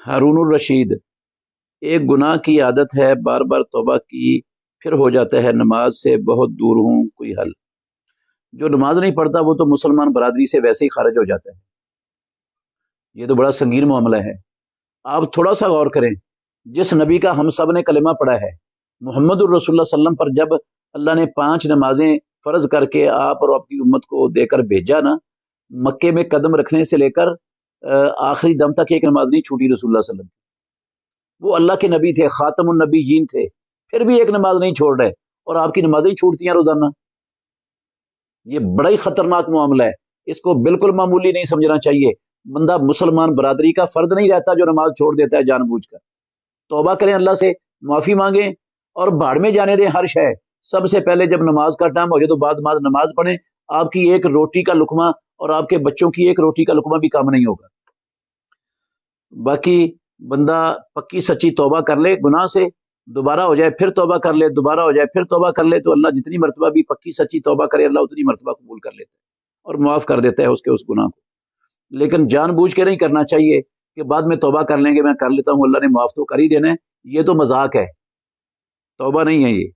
ہارون الرشید، ایک گناہ کی عادت ہے، بار بار توبہ کی پھر ہو جاتا ہے نماز سے بہت دور ہوں، کوئی حل؟ جو نماز نہیں پڑھتا وہ تو مسلمان برادری سے ویسے ہی خارج ہو جاتا ہے، یہ تو بڑا سنگین معاملہ ہے۔ آپ تھوڑا سا غور کریں، جس نبی کا ہم سب نے کلمہ پڑھا ہے، محمد الرسول اللہ صلی اللہ علیہ وسلم پر جب اللہ نے 5 نمازیں فرض کر کے آپ اور آپ کی امت کو دے کر بھیجا نا، مکے میں قدم رکھنے سے لے کر آخری دم تک ایک نماز نہیں چھوٹی رسول اللہ صلی اللہ علیہ وسلم۔ وہ اللہ کے نبی تھے، خاتم النبیین تھے، پھر بھی ایک نماز نہیں چھوڑ رہے، اور آپ کی نمازیں ہی چھوٹتی ہیں روزانہ۔ یہ بڑا ہی خطرناک معاملہ ہے، اس کو بالکل معمولی نہیں سمجھنا چاہیے۔ بندہ مسلمان برادری کا فرد نہیں رہتا جو نماز چھوڑ دیتا ہے جان بوجھ کر۔ توبہ کریں، اللہ سے معافی مانگیں، اور بھاڑ میں جانے دیں ہر شے۔ سب سے پہلے جب نماز کا ٹائم ہو جائے تو بعد نماز پڑھیں، آپ کی ایک روٹی کا لقمہ اور آپ کے بچوں کی ایک روٹی کا لقمہ بھی کام نہیں ہوگا۔ باقی بندہ پکی سچی توبہ کر لے گناہ سے، دوبارہ ہو جائے پھر توبہ کر لے، دوبارہ ہو جائے پھر توبہ کر لے، تو اللہ جتنی مرتبہ بھی پکی سچی توبہ کرے، اللہ اتنی مرتبہ قبول کر لیتا ہے اور معاف کر دیتا ہے اس کے اس گناہ کو۔ لیکن جان بوجھ کے نہیں کرنا چاہیے کہ بعد میں توبہ کر لیں گے، میں کر لیتا ہوں، اللہ نے معاف تو کر ہی دینا ہے، یہ تو مذاق ہے، توبہ نہیں ہے یہ۔